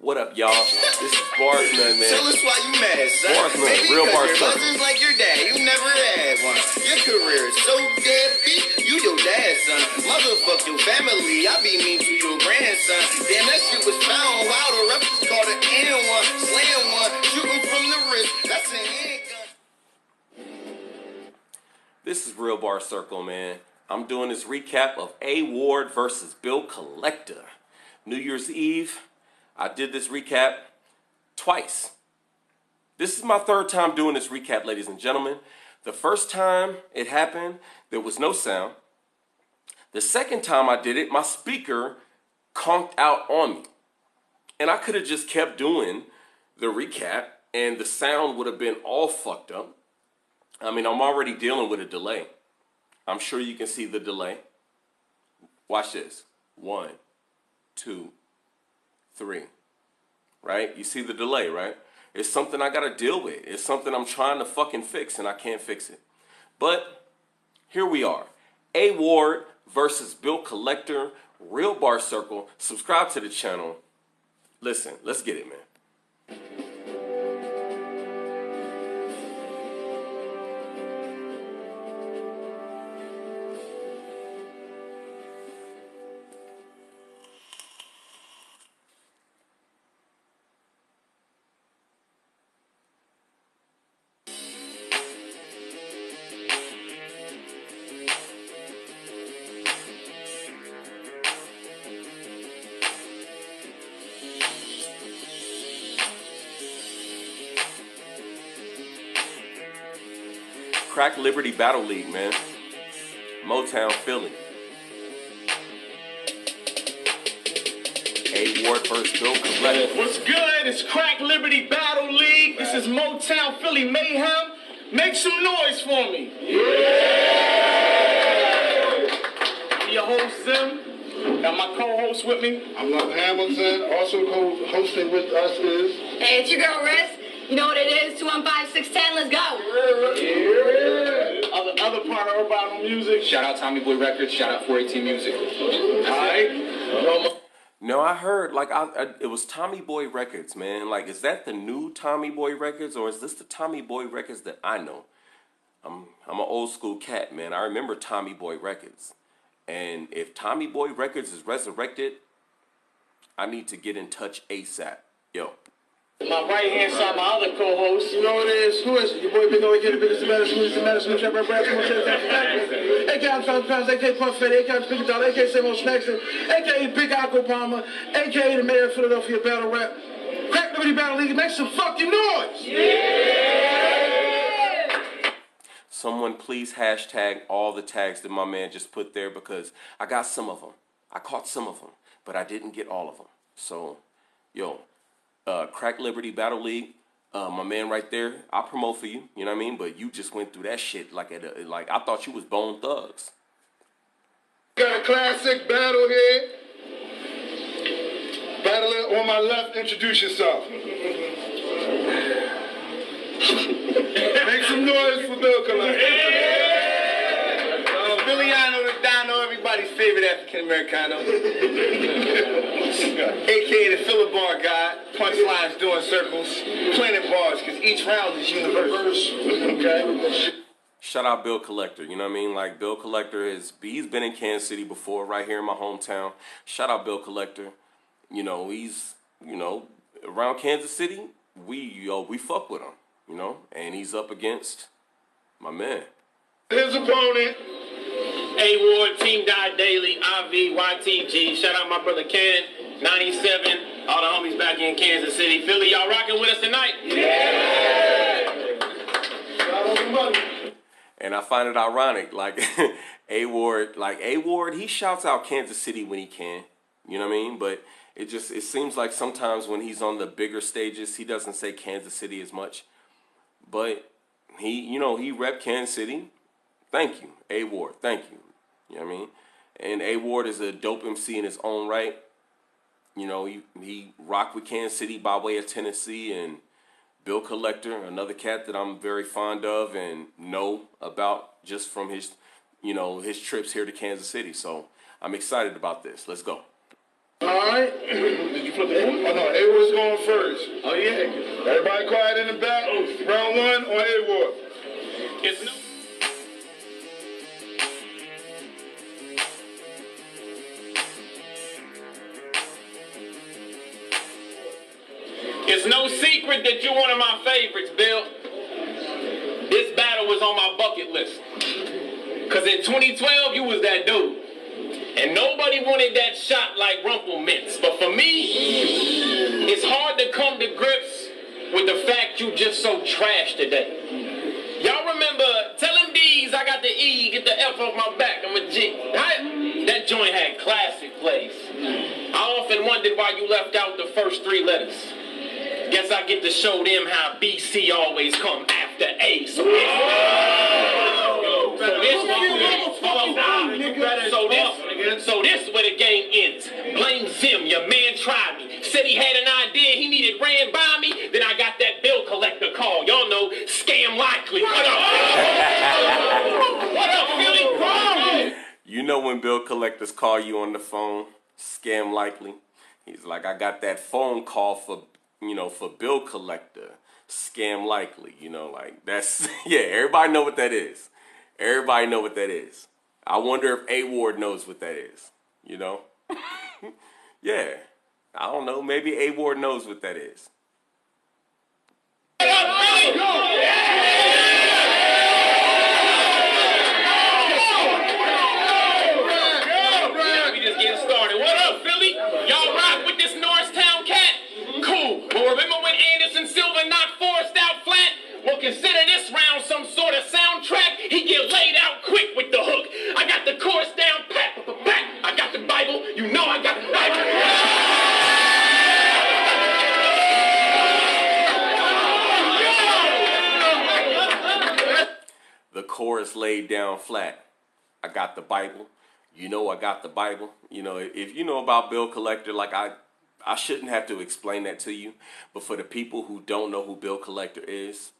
What up, y'all? This is Barrz, man. Tell us why you mad, son. Barrz, man. Maybe Real because Barrz. your husband's like your dad. You never had one. Your career is so deadbeat. You your dad, son. Motherfuck your family. I be mean to your grandson. Damn, that shit was found. Wow, the ref just called an N1. Slam one. Shooting from the wrist. That's an handgun. This is Real Barrz Circle, man. I'm doing this recap of A. Ward versus Bill Collector. New Year's Eve, I did this recap twice. This is my third time doing this recap, ladies and gentlemen. The first time it happened, there was no sound. The second time I did it, my speaker conked out on me. And I could have just kept doing the recap and the sound would have been all fucked up. I mean, I'm already dealing with a delay. I'm sure you can see the delay. Watch this. 1, 2, 3. Right? You see the delay, right? It's something I got to deal with. It's something I'm trying to fucking fix and I can't fix it. But here we are. A. Ward versus Bill Collector, Real Barrz Circle. Subscribe to the channel. Listen, let's get it, man. Crack Liberty Battle League, man. Motown, Philly. A. Ward versus Bill Collector. What's good? It's Crack Liberty Battle League. This is Motown, Philly Mayhem. Make some noise for me. Yeah! I'm your host, Zim. Got my co-host with me. I'm Love Hamilton. Also co-hosting with us is... Hey, it's your girl, Riz. You know what it is? 215-610. Let's go. Other part of Urban Music. Shout out Tommy Boy Records. Shout out 418 Music. All right. No, I heard, like, it was Tommy Boy Records, man. Like, is that the new Tommy Boy Records, or is this the Tommy Boy Records that I know? I'm an old school cat, man. I remember Tommy Boy Records. And if Tommy Boy Records is resurrected, I need to get in touch ASAP. Yo. My right-hand side, my other co-host. You know what it is? Who is it? Your boy Big O, the biggest medicine, AK I'm trying to pounds, AK Puff Fetty, AK Big Dollar, AK Samo Snacks, AK Big Aqua Palmer, AK the Mayor of Philadelphia Battle Rap. Crack Liberty Battle League, make some fucking noise! Yeah! Someone please hashtag all the tags that my man just put there, because I got some of them. I caught some of them, but I didn't get all of them. So, yo. Crack Liberty Battle League, my man right there. I'll promote for you, you know what I mean? But you just went through that shit like I thought you was Bone Thugs. Got a classic battle here. Battler on my left, introduce yourself. Make some noise for Bill Collector. Billiano the Dino, everybody's favorite African Americano. AKA the filler bar guy. Punchlines doing circles. Planet bars, because each round is universe. Okay? Shout out Bill Collector, you know what I mean? Like, Bill Collector, he's been in Kansas City before, right here in my hometown. Shout out Bill Collector. You know, he's, around Kansas City, we fuck with him, and he's up against my man. His opponent. A. Ward, Team Die Daily, IV, YTG. Shout out my brother Ken, 97. All the homies back in Kansas City. Philly, y'all rocking with us tonight? Yeah! And I find it ironic, like, A. Ward, he shouts out Kansas City when he can, you know what I mean? But it seems like sometimes when he's on the bigger stages, he doesn't say Kansas City as much. But he rep Kansas City. Thank you, A. Ward, thank you. You know what I mean? And A. Ward is a dope MC in his own right. He rocked with Kansas City by way of Tennessee, and Bill Collector, another cat that I'm very fond of and know about just from his trips here to Kansas City. So I'm excited about this. Let's go. All right. Did you flip the A-Word? Oh, no, A-Word's going first. Oh, yeah. Everybody quiet in the back. Round one on A-Word. It's no... It's no secret that you're one of my favorites, Bill. This battle was on my bucket list. Because in 2012, you was that dude. And nobody wanted that shot like Rumpelmints. But for me, it's hard to come to grips with the fact you just so trash today. Y'all remember, tell him D's, I got the E, get the F off my back, I'm a G. That joint had classic plays. I often wondered why you left out the first three letters. Guess I get to show them how BC always come after A. So this is where the game ends. Blame Zim, your man tried me. Said he had an idea, he needed ran by me. Then I got that bill collector call. Y'all know, scam likely. What up? What up, Philly? You know when bill collectors call you on the phone, scam likely. He's like, I got that phone call for bill collector, scam likely. Like that's yeah. Everybody know what that is. Everybody know what that is. I wonder if A-Ward knows what that is. Yeah. I don't know. Maybe A-Ward knows what that is. We just getting started. What up, Philly? Y'all rock with this Norristown cat? Cool. But remember when Anderson Silva knocked Forrest out flat? Well, consider this round some sort of soundtrack. He get laid out quick with the hook. I got the chorus down pat. I got the Bible. You know I got the Bible. The chorus laid down flat. I got the Bible. You know I got the Bible. If you know about Bill Collector, like I shouldn't have to explain that to you. But for the people who don't know who Bill Collector is,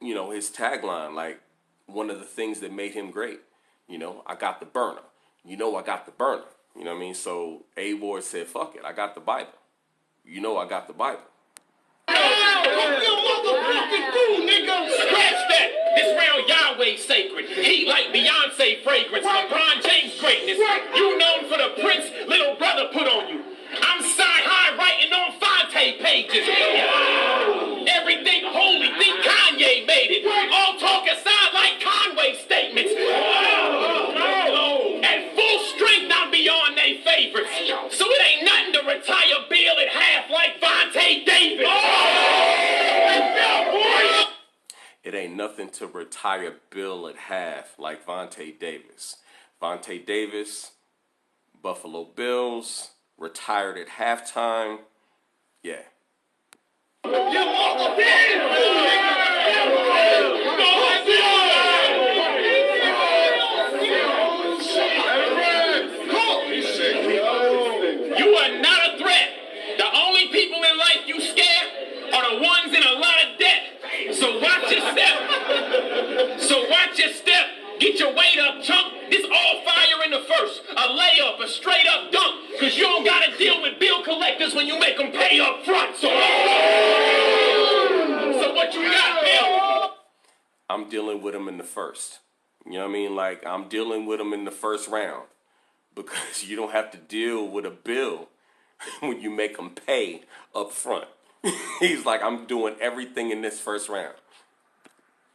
his tagline, like one of the things that made him great, I got the burner. I got the burner. You know what I mean? So A-Ward said, fuck it, I got the Bible. I got the Bible. Scratch that. This round Yahweh sacred. Heat like Beyonce fragrance. LeBron James greatness. You known for the Prince little brother put on you. I'm sci-high writing on Fonte pages. Everything holy, think Kanye made it. All talk aside like Conway statements. At full strength, I'm beyond they favorites. So it ain't nothing to retire Bill at half like Vontae Davis. It ain't nothing to retire Bill at half like Vontae Davis. Vontae Davis, Buffalo Bills, retired at halftime. Yeah. You are not a threat. The only people in life you scare are the ones in a lot of debt. So watch your step. Get your weight up, chump. This all fire in the first. A layup, a straight up dunk. Cause you don't gotta deal with bill collectors when you make them pay up front. So what you got, Bill? I'm dealing with him in the first. You know what I mean? Like, I'm dealing with him in the first round. Because you don't have to deal with a bill when you make them pay up front. He's like, I'm doing everything in this first round.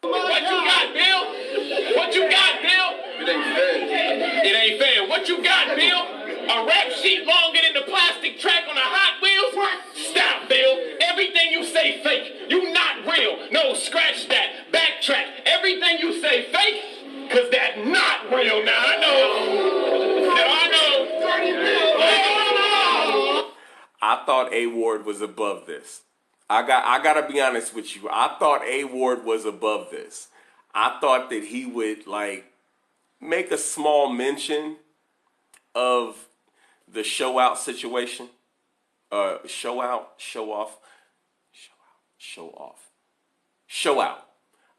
What you got, Bill? What you got, Bill? It ain't fair. It ain't fair. What you got, Bill? A rap sheet longer than the plastic track on a Hot Wheels? Stop, Bill. Everything you say fake. You not real. No, scratch that. Backtrack. Everything you say fake, cause that not real. Now I know. I thought A-Ward was above this. I gotta be honest with you. I thought A-Ward was above this. I thought that he would make a small mention of the show out situation. Show off.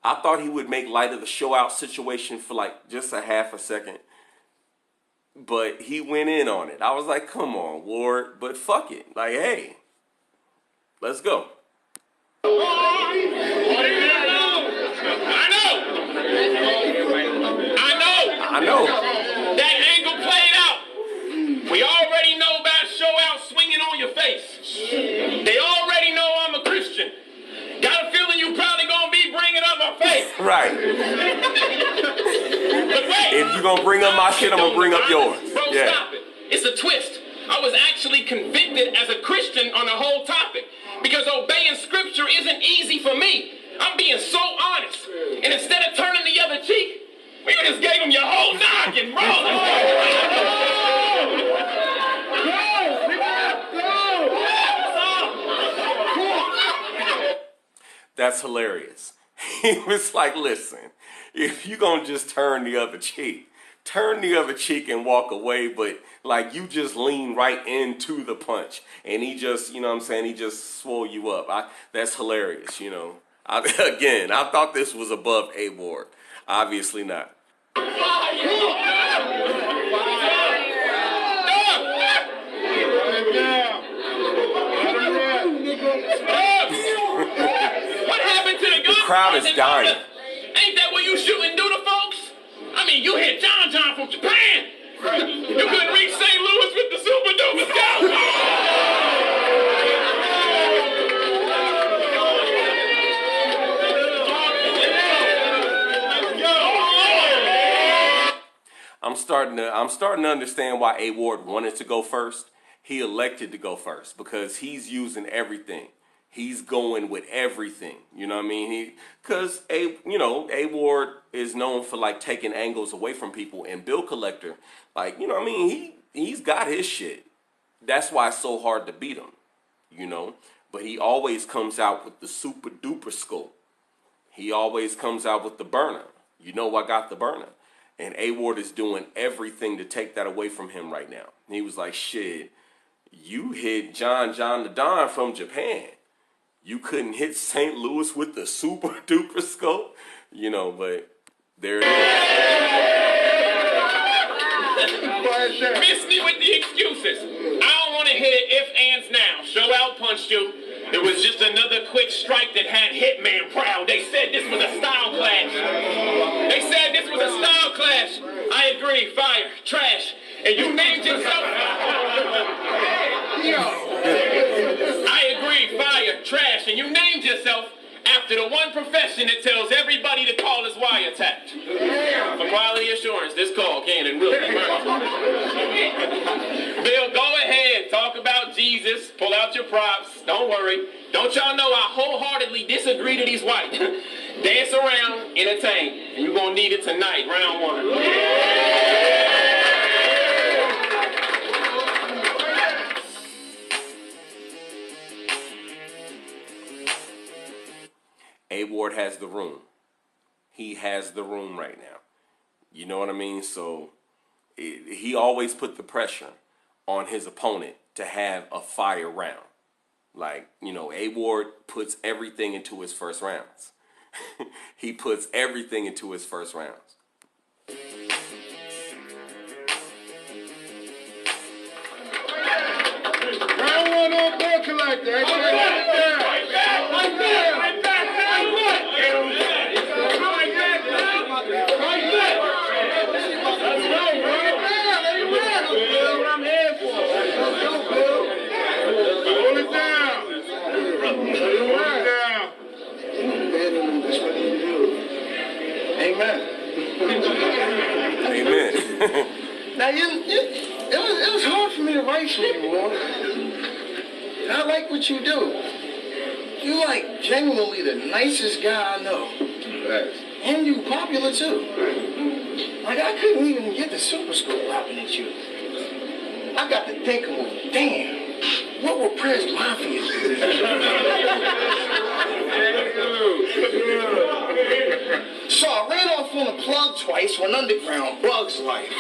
I thought he would make light of the show out situation for just a half a second. but he went in on it. I was like, come on, Ward, but fuck it. Like, hey, let's go. I know. That angle played out. We already know about show out swinging on your face. They already know I'm a Christian. Got a feeling you probably gonna be bringing up my faith. Right. But wait. If you gonna bring up my shit, I'm gonna bring up yours. Bro, Yeah. stop it. It's a twist. I was actually convicted as a Christian on the whole topic because obeying scripture isn't easy for me. I'm being so honest. And instead of turning the other cheek, we just gave him your whole noggin, bro. That's hilarious. He was like, listen, if you gonna just turn the other cheek and walk away, but like you just lean right into the punch. And he just, you know what I'm saying, he just swole you up. That's hilarious, you know. I thought this was above A Ward. Obviously not. What happened to the gun? The crowd is dying. Ain't that what you shoot and do to folks? I mean, you hit John from Japan. You couldn't reach St. Louis with the super duper scout. I'm starting to understand why A Ward wanted to go first. He elected to go first because he's using everything. He's going with everything. You know what I mean? Because A Ward is known for like taking angles away from people, and Bill Collector, like, you know what I mean? He's got his shit. That's why it's so hard to beat him, you know? But he always comes out with the super duper scope. He always comes out with the burner. You know, I got the burner. And A Ward is doing everything to take that away from him right now. And he was like, shit, you hit John the Don from Japan. You couldn't hit St. Louis with the super duper scope, you know, but there it is. Miss me with the excuses. I don't want to hit it if ands now. Show out punched you. It was just another quick strike that had Hitman proud. They said this was a style clash. I agree, fire, trash. And you named yourself. I agree, fire, trash. And you named yourself after the one profession that tells everybody to call is wiretapped. For quality assurance, this call can and will be heard. Bill, go ahead. Talk about Jesus. Pull out your props. Don't worry. Don't y'all know I wholeheartedly disagree that he's white. Dance around, entertain. And you're going to need it tonight, round one. A Ward has the room. He has the room right now. You know what I mean? So he always put the pressure on his opponent to have a fire round. Like, you know, A Ward puts everything into his first rounds. He puts everything into his first rounds. Round one on Bill Collector. Right there. Amen. Now, it was hard for me to write for you, Lord. I like what you do. You like genuinely the nicest guy I know. And you popular too. Like, I couldn't even get the super scope laughing at you. I got to thinking, well, damn, what will Prez Mafia do? So I ran off on a plug twice when underground bugs life.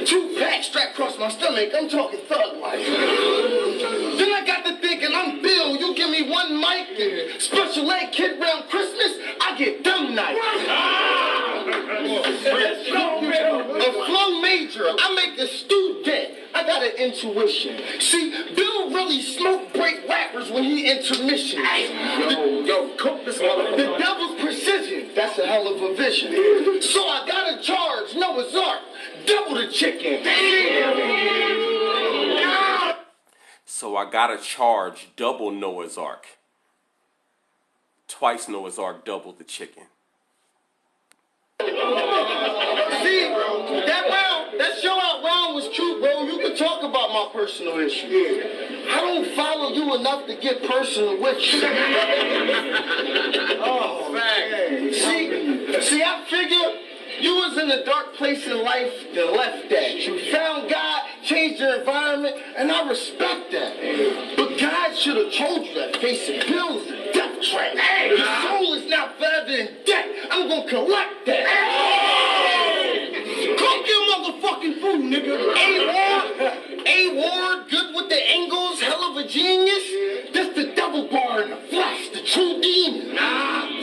2 packs strapped across my stomach, I'm talking thug life. Then I got to thinking, I'm Bill, you give me 1 mic and special ed kid round Christmas, I get dumb night. A flow major, I make a student. I got an intuition. See, Bill really smoke break rappers when he intermission. Yo, cook this motherfucker. The devil's precision. That's a hell of a vision. So I gotta charge Noah's Ark. Double the chicken. So I gotta charge double Noah's Ark. Twice Noah's Ark, double the chicken. See, that show out round was cute, bro. You can talk about my personal issues. I don't follow you enough to get personal with you. Oh, man. See, I figure you was in a dark place in life and left that. You found God, changed your environment, and I respect that. But God should have told you that facing bills is a death trap. Your soul is now forever in debt. I'm gonna collect that. Cook your motherfucking food, nigga. A-Ward, good with the angles, hell of a genius. That's the double bar in the flesh, the true demon.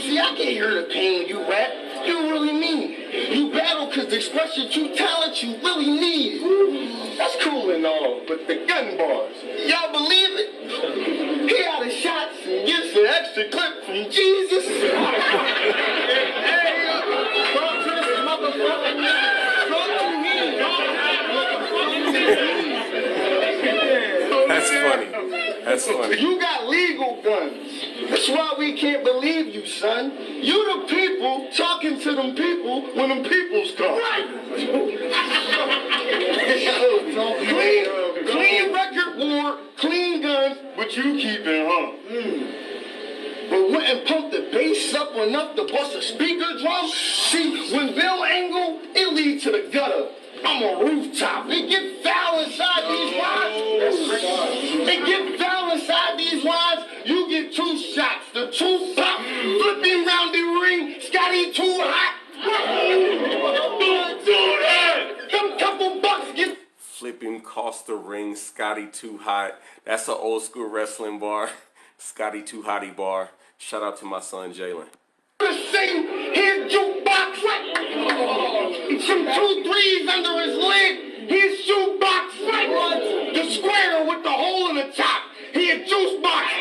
See, I can hear the pain when you rap. You really mean it. You battle because to express your true talent, you really need it. That's cool and all, but the gun bars, y'all believe it? He out of shots and gets an extra clip from Jesus. Talk to this motherfucker. Talk to me. That's funny. That's funny. You got legal guns. That's why we can't believe you, son. You the people talking to them people when them peoples talk. Right. Clean record war, clean guns, but you keep it, huh? But wouldn't pump the bass up enough to bust a speaker drum? See, when Bill angle, it leads to the gutter. I'm a rooftop. It get foul inside these wines. It get foul inside these wines. You get 2 shots. The 2 pop. Flip him round the ring. Scotty too hot. Them couple bucks get. Flip him, cost the ring, Scotty too hot. That's an old school wrestling bar. Scotty too hotty bar. Shout out to my son Jalen. The same his jukebox. Some 2 3s under his leg. His shoebox. The square with the hole in the top. He a juice box.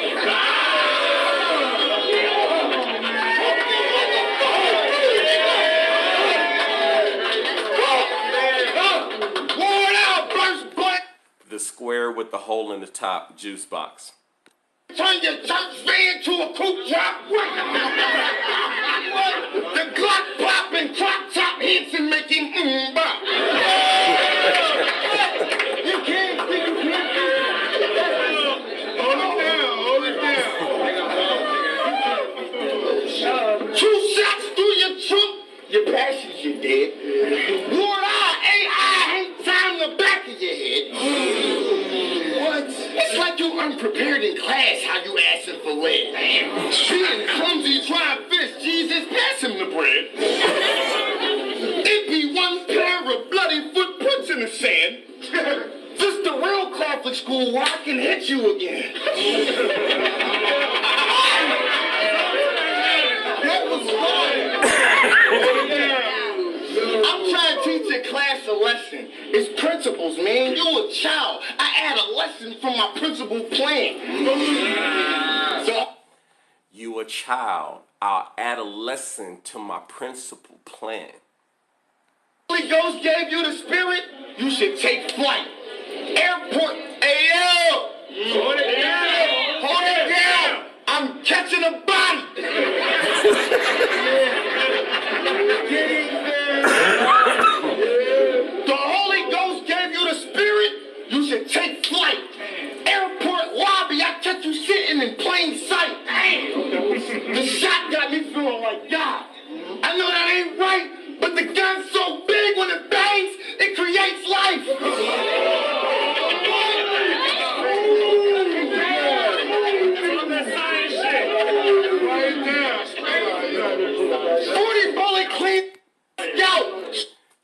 Wore out, burst butt. The square with the hole in the top, juice box. Turn your church van to a coupe drop. The Glock popping, crop top hits and making bop. You can't see. Hold it down. 2 shots through your trunk. Your passions, you're dead. Ward eye, AI, hang time the back of your head. What? It's like you unprepared in class how you asking for lead. Being clumsy trying to fish Jesus, pass him the bread. It be 1 pair of bloody footprints in the sand. This the real Catholic school where I can hit you again. That was fun. I'm trying to teach a class a lesson. It's principles, man. You a child. I add a lesson from my principal plan. So, You a child. I'll add a lesson to my principal plan. Holy Ghost gave you the spirit, you should take flight. Airport, AL. Hold it down. Hold it down. I'm catching a body. The Holy Ghost gave you the spirit, you should take flight. Airport lobby, I catch you sitting in plain sight. The shot got me feeling like God. I know that ain't right, but the gun's so big when it bangs, it creates life.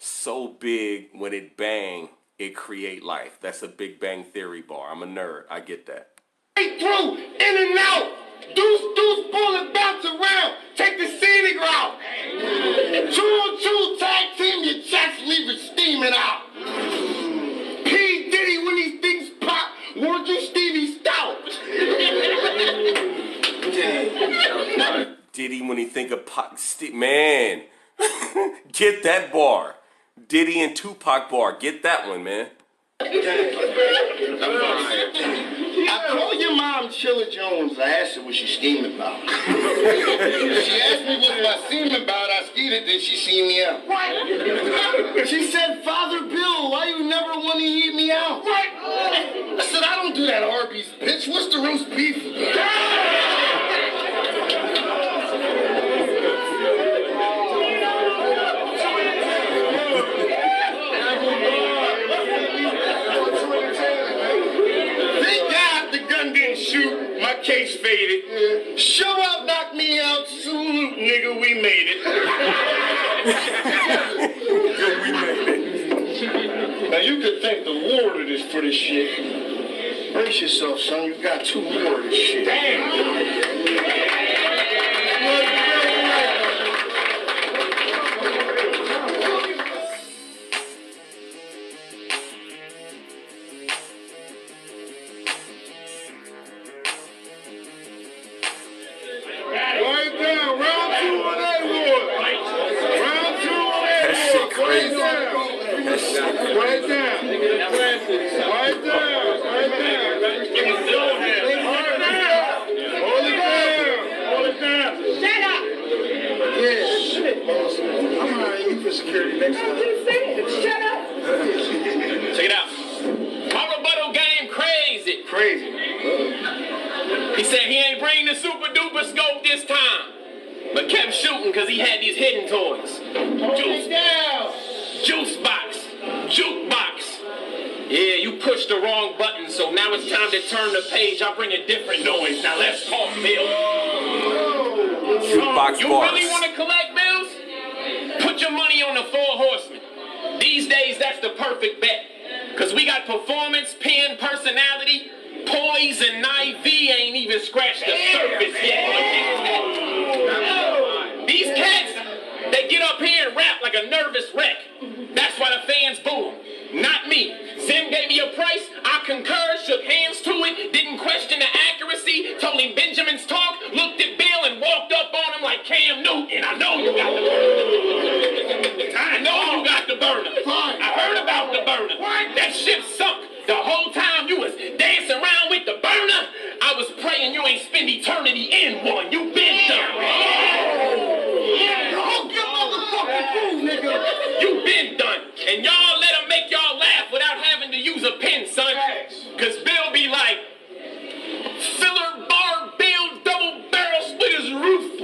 So big when it bang, it create life. That's a Big Bang Theory bar. I'm a nerd. I get that. Straight through, in and out. Deuce, bullet, bounce around. Take the scenic route. 2-on-2 tag team, your chest leave it steaming out. Diddy when he think of Pac, man, get that bar. Diddy and Tupac bar, get that one, man. I called your mom Chilla Jones. I asked her what she steaming about. She asked me what I steaming about. I skeeted, then she seen me out. What? She said, Father Bill, why you never want to eat me out? What? I said, I don't do that Arby's, bitch. What's the roast beef? Shoot, my case faded. Show up, knock me out soon, nigga, we made it. We made it. Now you could thank the Lord of this for this shit. Brace yourself, son, you got 2 more of this shit. Damn! Security next time. Shut up. Check it out. My rebuttal game crazy. Crazy. He said he ain't bring the super duper scope this time, but kept shooting because he had these hidden toys. Juice box. Jukebox. Yeah, you pushed the wrong button, so now it's time to turn the page. I'll bring a different noise. Now let's talk, Bill. Jukebox You Barrz. really want to collect bills? Put your money on the 4 horsemen. These days, that's the perfect bet. Because we got performance, pen, personality, poise, and IV ain't even scratched the surface yet. These cats, they get up here and rap like a nervous wreck. That's why the fans boo them. Not me. Zim gave me a price, I concurred, shook hands to it, didn't question the accuracy, told him Benjamin's talk, looked at Bill and walked up on him like Cam Newton. I know you got the burner. I know you got the burner. I heard about the burner. That ship sunk. The whole time you was dancing around with the burner, I was praying you ain't spend eternity in one. You been done. You been done. And y'all let him make y'all laugh without having to use a pen, son. Cause Bill be like, filler bar Bill double barrel split his roof.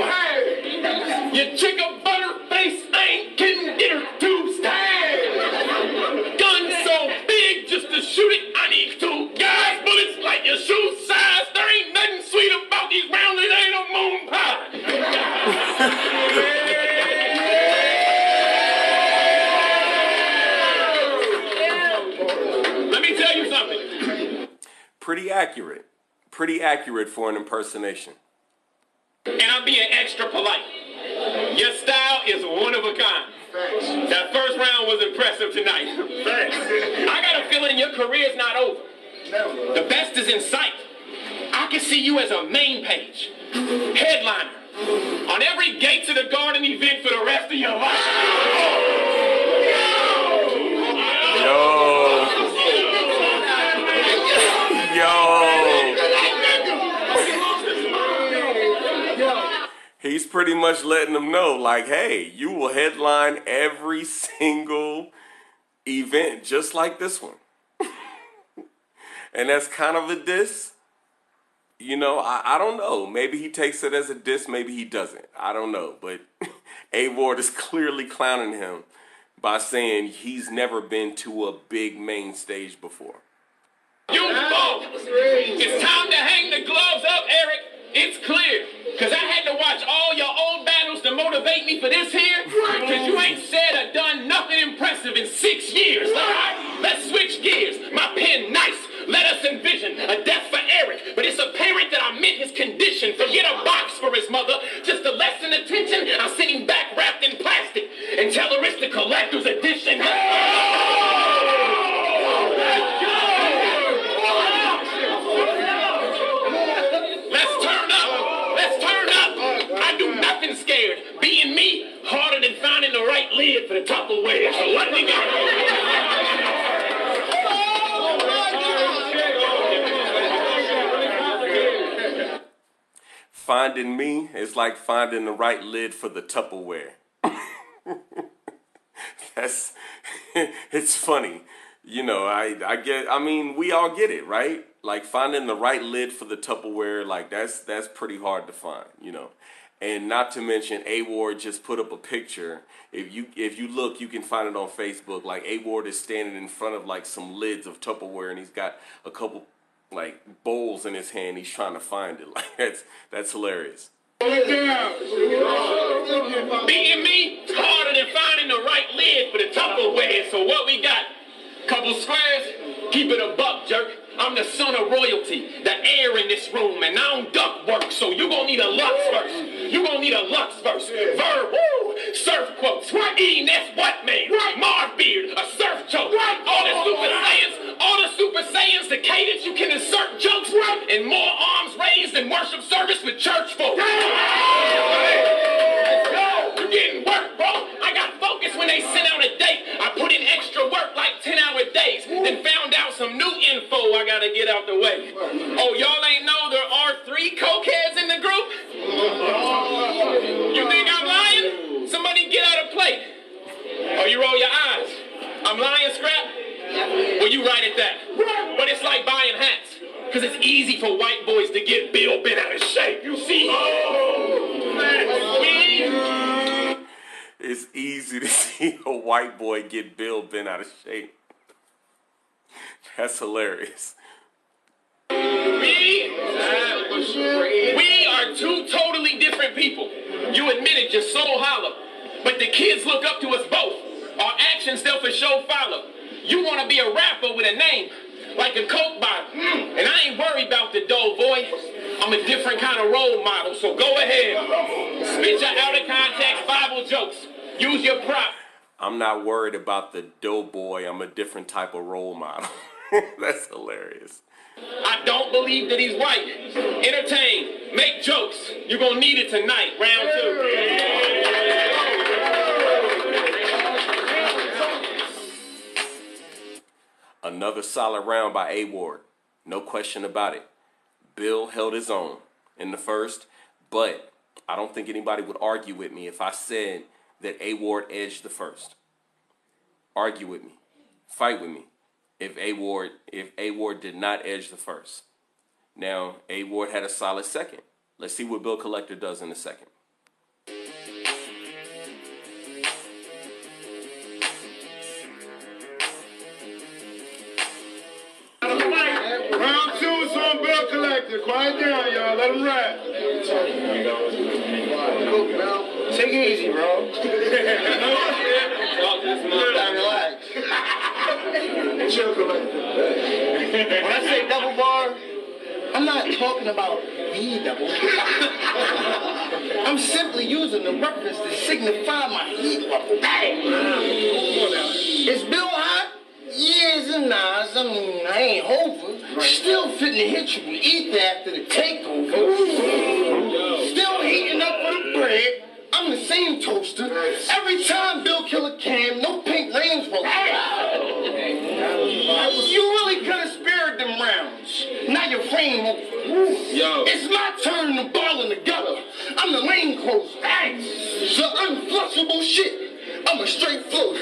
Your chick a butter face, I ain't kidding, get her tubes tied. Gun so big just to shoot it, I need 2 guys. Bullets like your shoe size. There ain't nothing sweet about these rounds, it ain't a moon pie. Let me tell you something. Pretty accurate. Pretty accurate for an impersonation. And I'm being extra polite. Your style is one of a kind. Thanks. That first round was impressive tonight. Thanks. I got a feeling your career's not over. Never. The best is in sight. I can see you as a main page, headliner, on every gate to the garden event for the rest of your life. He's pretty much letting them know, like, hey, you will headline every single event just like this one. And that's kind of a diss. You know, I don't know. Maybe he takes it as a diss, maybe he doesn't. I don't know. But A Ward is clearly clowning him by saying he's never been to a big main stage before. You both! It's time to hang the gloves up, Eric. It's clear. Because I had to watch all your old battles to motivate me for this here. Because you ain't said or done nothing impressive in 6 years. All right? Let's switch gears. My pen nice. Let us envision a death for Eric. But it's apparent that I meant his condition. Forget a box for his mother. Just to lessen the tension, I'll send him back wrapped in plastic and tell her it's the collector's edition. Let's turn up. I do not lid for the Tupperware. So what we got? Finding me is like finding the right lid for the Tupperware. It's funny. You know, I mean, we all get it, right? Like finding the right lid for the Tupperware, like that's pretty hard to find, you know. And not to mention, A Ward just put up a picture. If you look, you can find it on Facebook. Like A Ward is standing in front of like some lids of Tupperware, and he's got a couple like bowls in his hand. He's trying to find it. Like that's hilarious. Beating me harder than finding the right lid for the Tupperware. So what we got? Couple squares? Keep it a buck, jerk. I'm the son of royalty, the air in this room, and I don't duck work, so you gon' need a Lux verse. You gon' need a Lux verse. Verb, woo, surf quotes, E-Ness, what man, Marv Beard, a surf joke, all the super saiyans, the cadence you can insert jokes, and more arms raised in worship service with church folks. You getting work, bro. I got focus when they sent out a date. I put in extra work like 10-hour days, then found out some new info I gotta get out the way. Oh, y'all ain't know there are 3 cokeheads in the group? You think I'm lying? Somebody get out a plate. Oh, you roll your eyes. I'm lying, Scrap? Well, you right at that. But it's like buying hats. Because it's easy for white boys to get Bill bent out of shape. You see? It's easy to see a white boy get Bill bent out of shape. That's hilarious. We are 2 totally different people. You admitted your soul hollow. But the kids look up to us both. Our actions, they'll for sure follow. You want to be a rapper with a name, like a Coke bottle. And I ain't worried about the dough, boy. I'm a different kind of role model, so go ahead. Spit your out of context Bible jokes. Use your prop. I'm not worried about the doughboy. I'm a different type of role model. That's hilarious. I don't believe that he's white. Entertain. Make jokes. You're going to need it tonight. Round 2. Another solid round by A Ward. No question about it. Bill held his own in the first, but I don't think anybody would argue with me if I said that A Ward edged the first. Argue with me. Fight with me. If A Ward did not edge the first. Now, A Ward had a solid second. Let's see what Bill Collector does in a second. Round 2 is on Bill Collector. Quiet down, y'all. Let him rap. Cool, bro. Take it easy, bro. Relax. Chill, Collector. When I say double bar, I'm not talking about the double. I'm simply using the reference to signify my heat level. Is Bill hot? Years and nas. I mean, I ain't over. Still fitting to hit you with ether after the takeover. Still heating up for the bread. I'm the same toaster. Every time Bill kill a cam, no pink Range Rover. You really could have spared them rounds. Now your frame over. Yo. It's my turn to ball in the gutter. I'm the lane closer. The unflushable shit. I'm a straight float.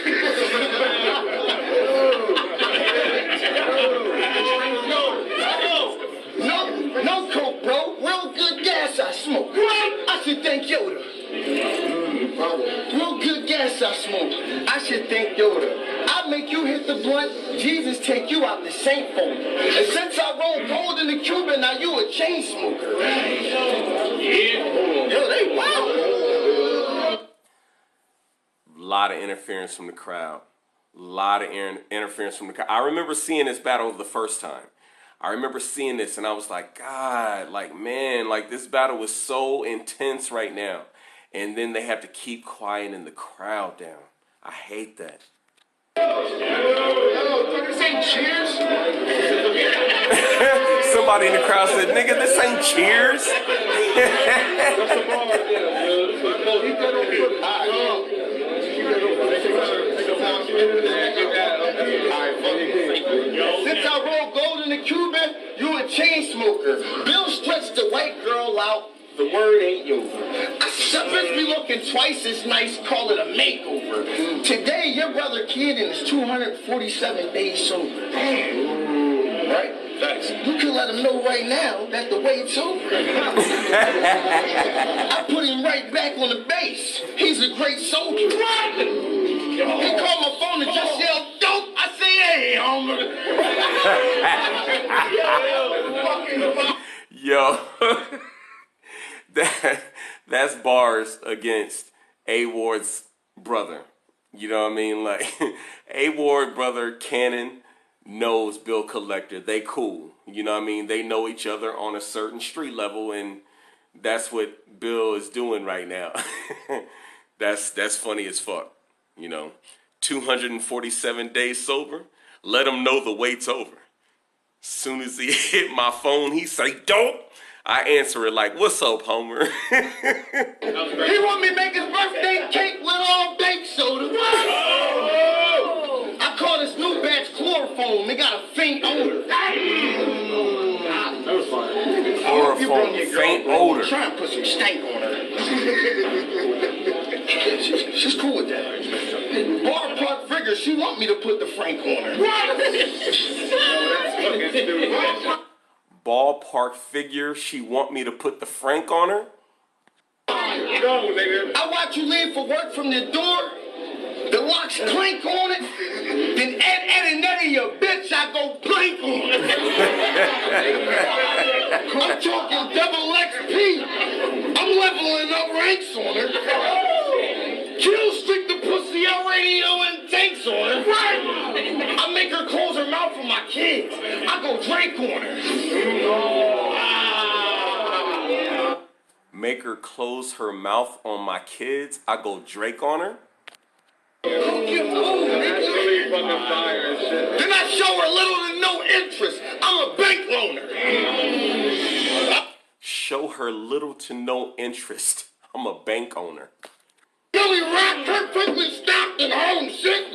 No coke, bro. Real good gas I smoke. I should thank Yoda. Real good gas I smoke. I should thank Yoda. I make you hit the blunt. Jesus take you out the saint folder. And since I rolled gold in the Cuban, now you a chain smoker. Yeah. Yo, they wow. A lot of interference from the crowd. A lot of interference from the crowd. I remember seeing this battle the first time. I remember seeing this and I was like, God, like, man, like this battle was so intense right now. And then they have to keep quieting the crowd down. I hate that. This ain't Cheers. Somebody in the crowd said, nigga, this ain't Cheers. Since I rolled gold in the Cuban, you a chain smoker. Bill stretched the white girl out. The word ain't yours. I suppose be looking twice as nice, call it a makeover. Today, your brother Kenan is 247 days sober. Right? Thanks. You can let him know right now that the wait's over. I put him right back on the base. He's a great soldier. He called my phone and just yelled, "Dope!" I say, "Hey, Homer." Yo. That's Barrz against A Ward's brother. You know what I mean? Like, A Ward brother Cannon knows Bill Collector. They cool. You know what I mean? They know each other on a certain street level, and that's what Bill is doing right now. That's funny as fuck. You know, 247 days sober. Let him know the wait's over. Soon as he hit my phone, he say, "Dope." I answer it like, "What's up, Homer?" He want me to make his birthday cake with all baked soda. I call this new batch chloroform. They got a faint odor. That was fun. Chloroform, faint odor. Try and put some stank on her. She's cool with that. Barrz Park figure, she want me to put the Frank on her. Ballpark figure, she want me to put the Frank on her? I watch you leave for work from the door, the locks clank on it, then Ed and Nettie, your bitch, I go blank on it. I'm talking double XP. I'm leveling up ranks on her. Kill streak the pussy out radio and tanks on her. I make her close her mouth for my kids. I go Drake on her. Make her close her mouth on my kids. I go Drake on her. Then I show her little to no interest. I'm a bank loaner. Show her little to no interest. I'm a bank owner. Billy Rock, Kirk Franklin, Stockton, Harlem shit.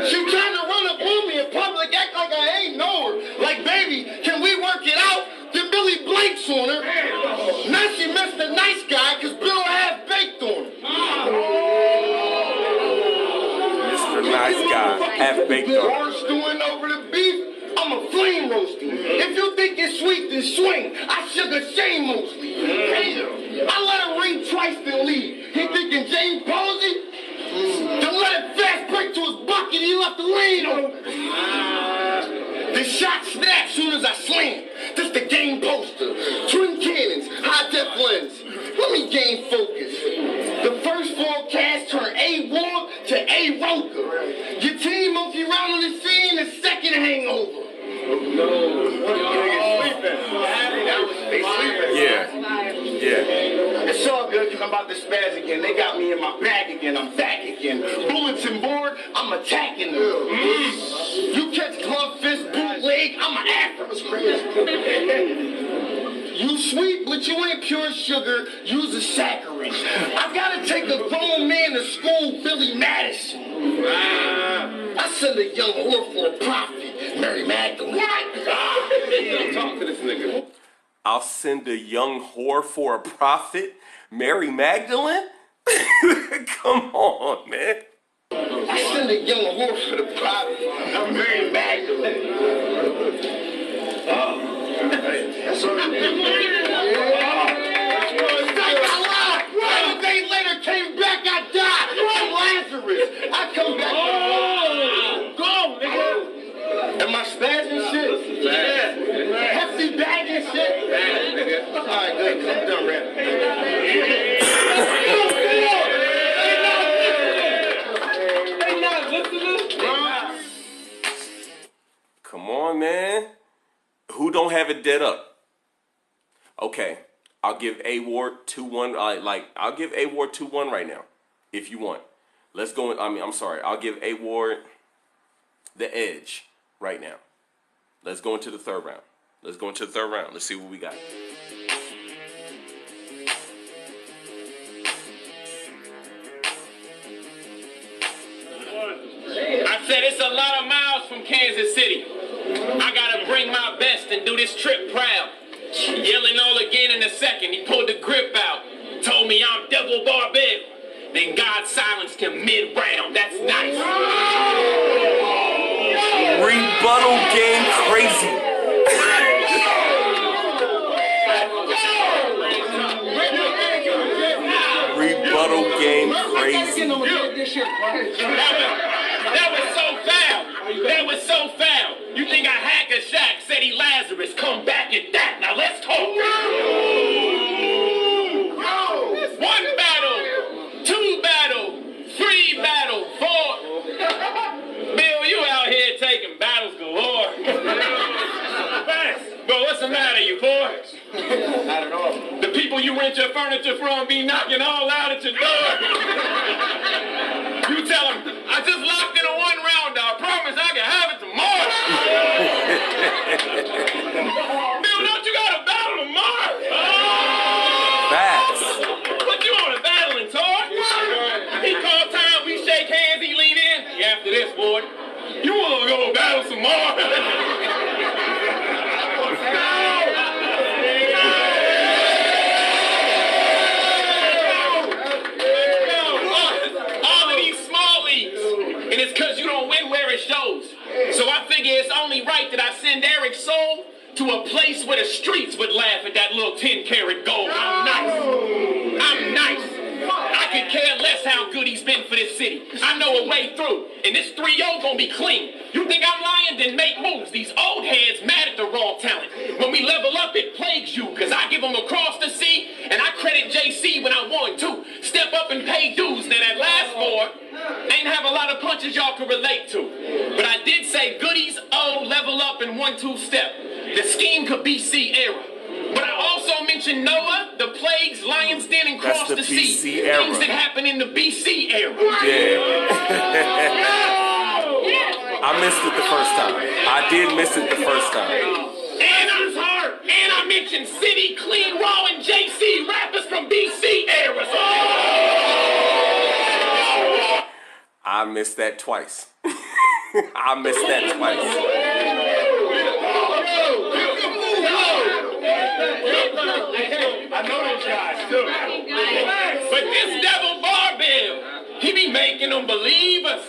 She trying to run up on me in public, act like I ain't know her. Like, baby, can we work it out? Then Billy blanks on her. Now she missed the nice guy because Bill half baked on her. Mr. Nice Guy, half baked on her. Barrz stewing over the beef. I'm a flame roasting. If you think it's sweet, then swing. I sugar shame mostly. I let him ring twice, then leave. He thinking James Posey? Then let it fast break to his bucket. He left the lane open. The shot snapped soon as I slammed. This the game poster. Twin cannons, high def lens. Let me gain focus. The first forecast turned A Ward to A Roker. Your team monkey round on the scene, the second hangover. Yeah. It's all good because I'm about to spaz again. They got me in my bag again. I'm back again. Bulletin board, I'm attacking them. You catch club fist, bootleg, I'm an African. You sweet, but you ain't pure sugar. Use a saccharin. I gotta take a grown man to school, Billy Madison. I send a young whore for a profit, Mary Magdalene. Talk to this nigga. I'll send a young whore for a profit, Mary Magdalene? Come on, man. I send a young whore for the profit, Mary Magdalene. That's all right. A day later, came back, I died. I'm Lazarus. I come back. Go, nigga. Am I spazzing shit? Yeah. Hefty bag and shit? All right, good. I'm done rapping. They not listening? Come on, man. Who don't have it dead up? Okay, I'll give A Ward 2-1. I'll give A Ward 2-1 right now, if you want. Let's go. I'm sorry. I'll give A Ward the edge right now. Let's go into the third round. Let's see what we got. said it's a lot of miles from Kansas City. I gotta bring my best and do this trip proud. Yelling all again in a second, he pulled the grip out. Told me I'm Devil Barrz. Then God silenced him mid-round. That's nice. Rebuttal game crazy. Rebuttal game crazy. That was so foul. That was so foul. You think I hack a shack, said he Lazarus. Come back at that. Now let's talk. One battle, two battle, three battle, four. Bill, you out here taking battles galore. Bro, what's the matter, you boy? Not at all. The people you rent your furniture from be knocking all out at your door. You tell them, I just locked in a one rounder. I promise I can have it tomorrow. Bill, don't you got a battle tomorrow? Facts. What you on a battling tour? He called time, we shake hands, he lean in. Yeah, after this, boy. You wanna go battle some more? All of these small leagues. And it's cause you don't win where it shows. So I figure it's only right that I send Eric's soul to a place where the streets would laugh at that little 10-karat gold. I'm nice. I'm nice. I could care less how good he's been for this city. I know a way through, and this 3-0 gonna be clean. You think I'm lying? Then make moves. These old heads mad at the raw talent. When we level up, it plagues you, cause I give them across the sea, and I credit JC when I want to. Step up and pay dues. Now that last four ain't have a lot of punches y'all could relate to. But I did say goodies, level up, and 1-2 step. The scheme could be BC era. But I also mentioned Noah, the plagues, Lion's Den, and Cross the Sea. Things that happen in the BC era. Yeah. I missed it the first time. I did miss it the first time. And I mentioned City, Clean, Raw, and JC, rappers from BC eras. I missed that twice. I missed that twice. I know those guys too. But this Devil Barrz, he be making them believe us.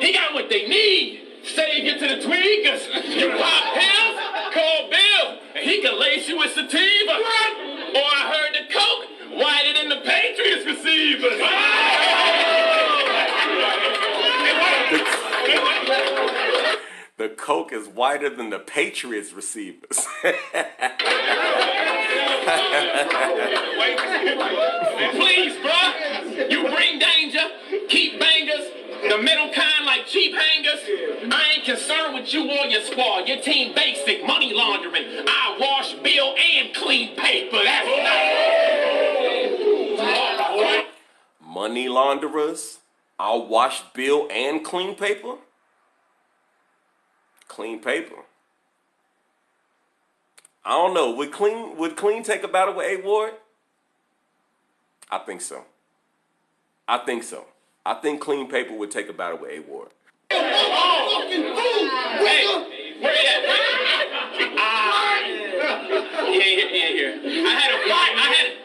He got what they need. Savior to the tweakers. You pop pills, call Bill, and he can lace you with sativa. Or I heard the Coke whiter than the Patriots receivers. The Coke is whiter than the Patriots receivers. Please, bruh. You bring danger, keep bangers, the middle kind like cheap hangers. I ain't concerned with you or your squad. Your team basic, money laundering. I wash, bill, and clean paper. That's nice. Money launderers. I'll wash, bill, and clean paper. Clean paper. I don't know. Would Clean take a battle with A Ward? I think so. I think so. I think Clean Paper would take a battle with A Ward. Hey, where you at? He ain't here. I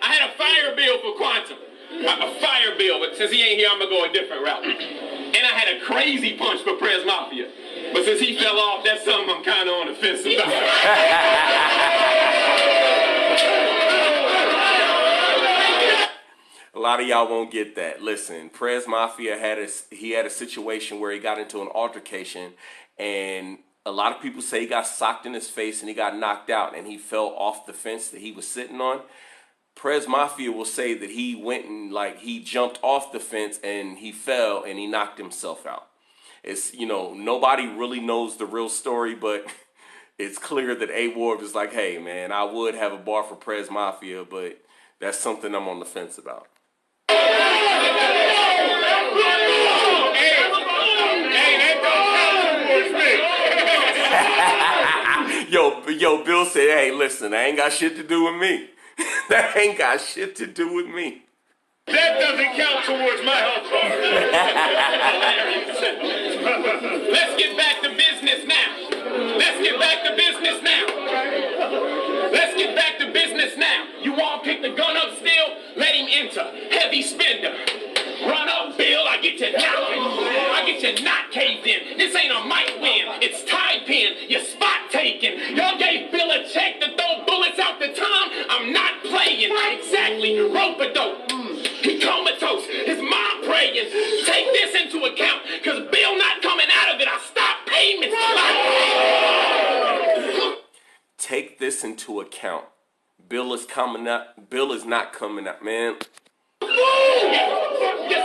had a fire bill for Quantum. A fire bill, but since he ain't here, I'm gonna go a different route. And I had a crazy punch for Prez Mafia. But since he fell off, that's something I'm kind of on the fence about. A lot of y'all won't get that. Listen, Prez Mafia had a situation where he got into an altercation, and a lot of people say he got socked in his face and he got knocked out and he fell off the fence that he was sitting on. Prez Mafia will say that he went and he jumped off the fence and he fell and he knocked himself out. It's, nobody really knows the real story, but it's clear that A Ward was like, hey, man, I would have a bar for Prez Mafia, but that's something I'm on the fence about. Yo, Bill said, hey, listen, that ain't got shit to do with me. That ain't got shit to do with me. That doesn't count towards my health card. Let's get back to business now. Let's get back to business now. Let's get back to business now. You all pick the gun up still? Let him enter. Heavy spender. Run up, Bill. I get you not caved in. This ain't a mic win. It's tie pin. You're spot taking. Y'all gave Bill a check to throw bullets out the time. I'm not playing. Exactly. Rope-a-dope. He comatose. His mom praying. Take this into account, because Bill not coming out of it. I stopped payments. Take this into account. Bill is coming out. Bill is not coming out, man. You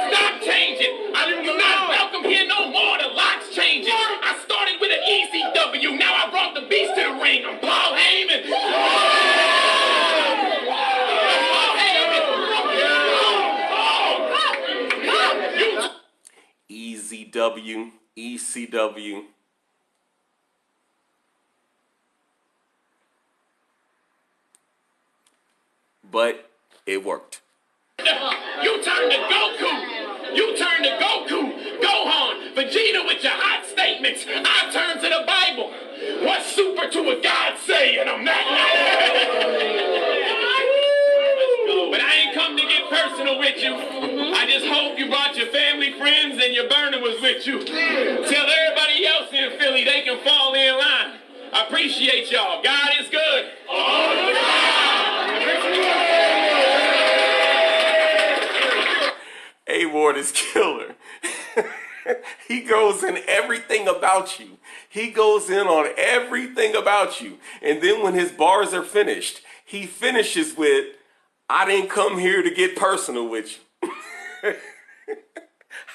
stop changing. You're not welcome here no more. The lock's changing. I started with an ECW. Now I brought the beast to the ring. I'm Paul Heyman. EZW, ECW. But it worked. You turn to Goku. You turn to Goku. Gohan. Vegeta with your hot statements. I turn to the Bible. What's super to a God say? And I'm not. But I ain't come to get personal with you. I just hope you brought your family, friends, and your burner was with you. Tell everybody else in Philly they can fall in line. I appreciate y'all. God is good. All the time. A-Ward is killer. He goes in everything about you. He goes in on everything about you. And then when his bars are finished, he finishes with, I didn't come here to get personal with you.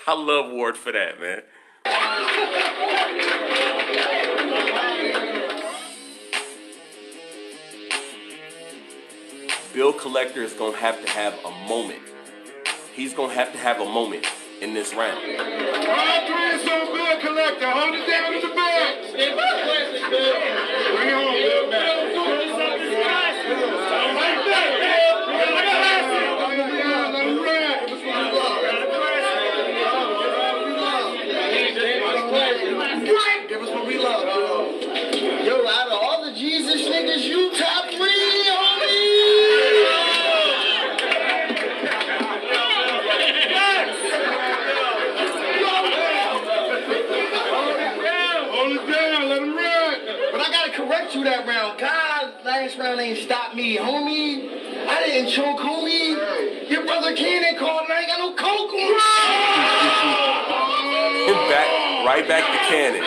I love Ward for that, man. Bill Collector is going to have a moment. He's going to have a moment in this round. All three is on Bill Collector. Hold it down in the back. Bring it home, Bill. Like that, Bill. Give us what we love. Yo, out of all the Jesus niggas, you top 3, homie. Hold it down. Let him run. But I gotta correct you that round. God, last round ain't stopped me, homie. I didn't choke, homie. Your brother Cannon called and I ain't got no coke on. Right back to Cannon.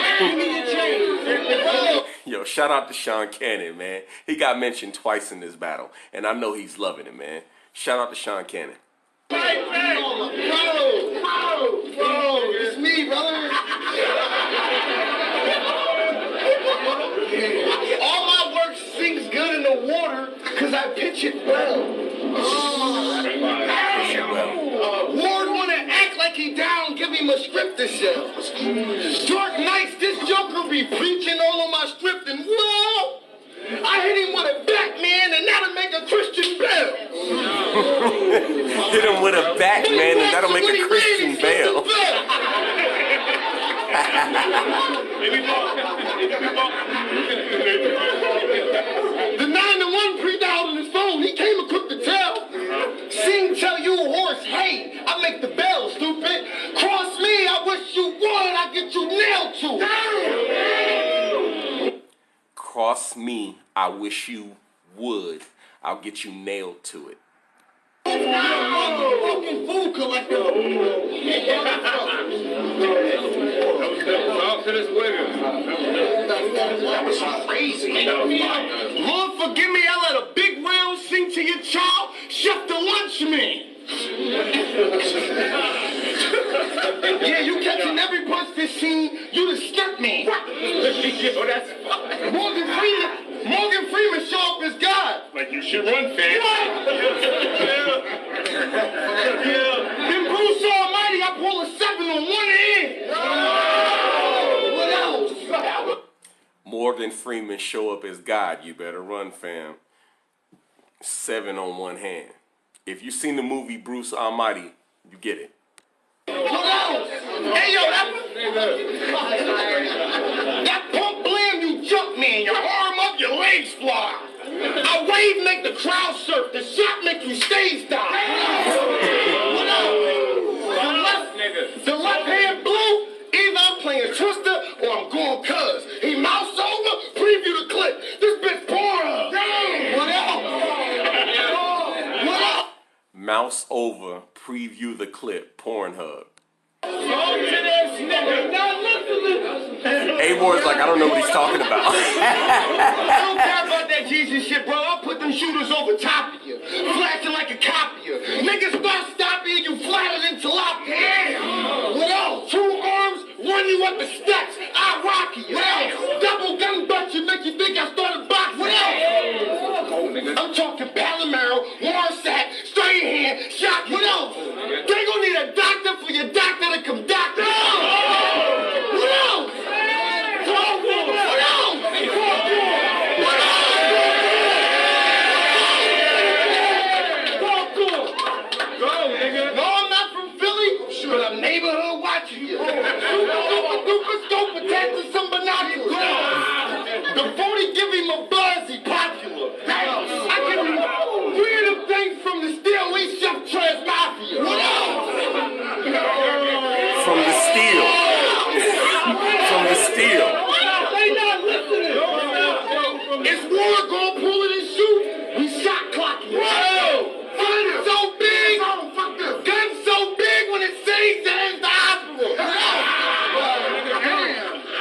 Yo, shout out to Sean Cannon, man. He got mentioned twice in this battle, and I know he's loving it, man. Shout out to Sean Cannon. Bro, it's me, brother. All my work sinks good in the water because I pitch it well. Ward wanna act like he down, give him a script to sell. Dark nights, this joker be preaching all on my script, and well, I hit him with a Batman, and that'll make a Christian Bale. Hit him with a Batman, and that'll make a Christian Bale. The 911 pre-dialed on his phone. He came equipped to tell. Sing, tell you a horse, hey, I make the bell, stupid. Cross me, I wish you would, I get you nailed to. Cross me, I wish you would. I'll get you nailed to it. Fucking food collector. Talk to this women. That was crazy. Lord, forgive me, I let a big whale sing to your child. Chef the lunch man. Yeah, you catching every bus this scene. You the stunt man. Yo, that's fine. Morgan Freeman show up as God. Like you should run, fam. Then Bruce Almighty, I pull a 7 on one hand. What else? Morgan Freeman show up as God. You better run, fam. 7 on one hand. If you've seen the movie Bruce Almighty, you get it. Hey, yo, that pump blam, you jump man. Your arm up, your legs fly. A wave make the crowd surf. The shot make you stage dive. What up? The left hand blue. Either I'm playing Twister or I'm going cuz. He mouse over, preview the clip. This bitch porn. Damn. What up? What up? Mouse over, preview the clip, Pornhub. A-Ward's like, I don't know what he's talking about. I don't care about that Jesus shit, bro. I'll put them shooters over top of you. Flashing like a copier. Niggas start stopping you, flatter than tilapia. What else? 2 arms, run you up the steps. I rock you. What else? Double gun butt you, make you think I started boxing. What else? I'm talking Palomero, Warsack, straight hand, shot. What else? They gonna need a doctor for your doctor to come doctor. What else? No, I'm not from Philly, but I'm neighborhood watching you. Super scope attached to some binoculars. The 40 give him a buzz, he popular. I can do 3 of them things from the steel, we chef trash mafia. What else? From the steel. From the steel. They not listening. It's war gonna pull it and shoot. We shot clocking. Whoa! Gun so big. Gun so big when it sings that it's the hospital.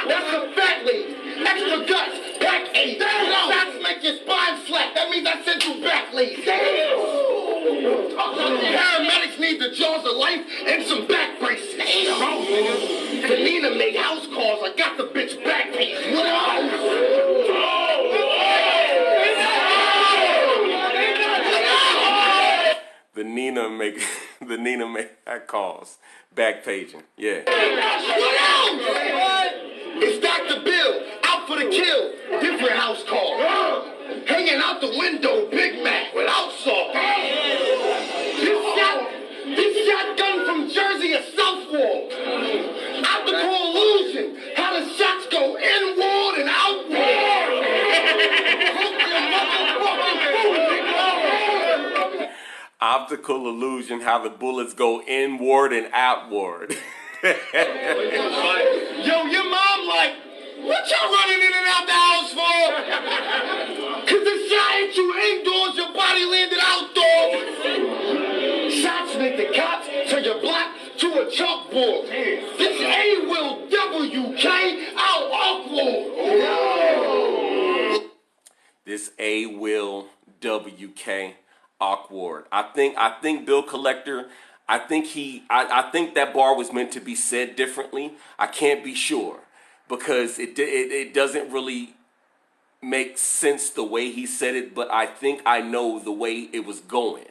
That's a fat lady. Extra guts. Back 8. Shots make your spine flat. That means I sent you back, lady. Paramedics need the jaws of life and some back braces. Nina make house calls. I got the bitch back page. What else? The Nina make that calls. Back paging. Yeah. What else? It's Dr. Bill, out for the kill. Different house call. Hanging out the window, Big Mac without salt. This shotgun from Jersey is Southwall. Optical illusion, how the shots go inward and outward. Optical illusion, how the bullets go inward and outward. Yo, your mom like, what y'all running in and out the house for? Cause the shot hit you indoors, your body landed outdoors. Shots make the cops turn your block to a chalkboard. This A will WK out awkward. This A will WK awkward. I think Bill Collector, I think that bar was meant to be said differently. I can't be sure because it doesn't really make sense the way he said it, but I think I know the way it was going.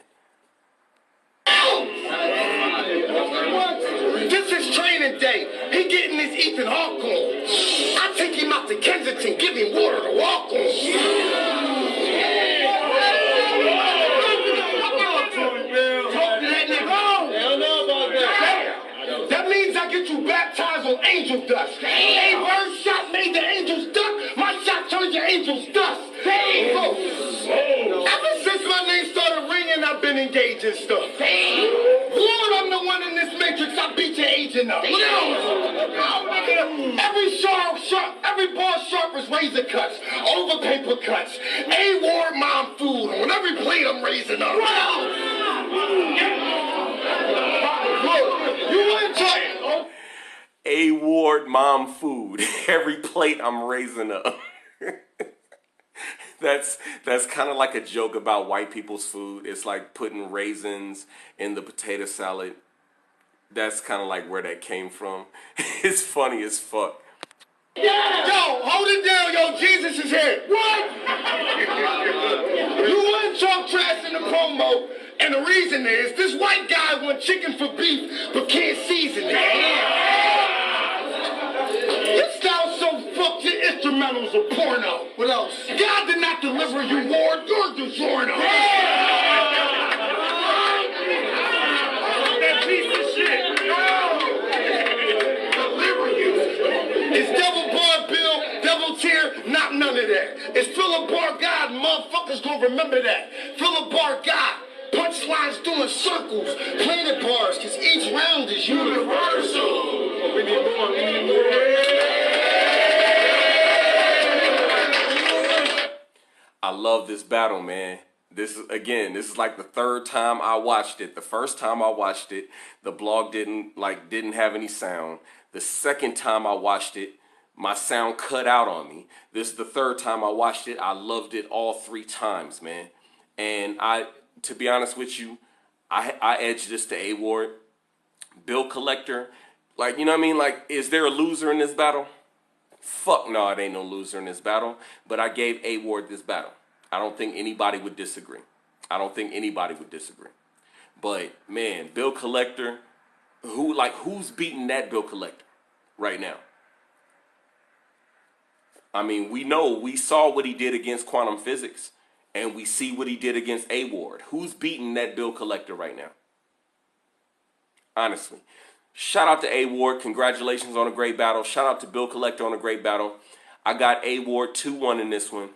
This is training day. He getting his Ethan Hawke on. I take him out to Kensington, give him water to walk on. That means I get you baptized on angel dust. A Barrz shot made the angels duck. My shot turned your angels dust. Ever since my name started ringing, I've been engaged in stuff. Lord, I'm the one in this matrix. I beat your agent up. Every bar sharp as razor cuts, over paper cuts. A-Ward mom food. On every plate I'm raising up. A-Ward mom food. Every plate I'm raising up. That's kind of like a joke about white people's food. It's like putting raisins in the potato salad. That's kind of like where that came from. It's funny as fuck. Yeah. Yo, hold it down, yo. Jesus is here. What? You wouldn't talk trash in the promo, and the reason is this white guy wants chicken for beef, but can't season it. Your style's so fucked, your instrumentals are porno. What else? God did not deliver you, Lord. You're DiGiorno. tier, not none of that. It's Philip Bar God, motherfuckers gonna remember that. Philip Bar God. Punchlines doing circles, planet bars, because each round is universal. We need more, we need more. I love this battle, man. This is like the third time I watched it. The first time I watched it, the blog didn't have any sound. The second time I watched it, my sound cut out on me. This is the third time I watched it. I loved it all 3 times, man. And to be honest with you, I edged this to A Ward. Bill Collector, like, you know what I mean? Like, is there a loser in this battle? Fuck no, it ain't no loser in this battle. But I gave A Ward this battle. I don't think anybody would disagree. But man, Bill Collector, who's beating that Bill Collector right now? I mean, we saw what he did against Quantum Physics, and we see what he did against A Ward. Who's beating that Bill Collector right now? Honestly. Shout out to A Ward. Congratulations on a great battle. Shout out to Bill Collector on a great battle. I got A Ward 2-1 in this one.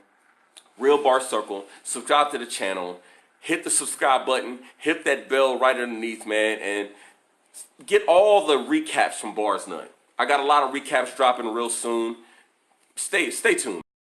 Real Barrz Circle. Subscribe to the channel. Hit the subscribe button. Hit that bell right underneath, man. And get all the recaps from Barrz Nut. I got a lot of recaps dropping real soon. Stay tuned.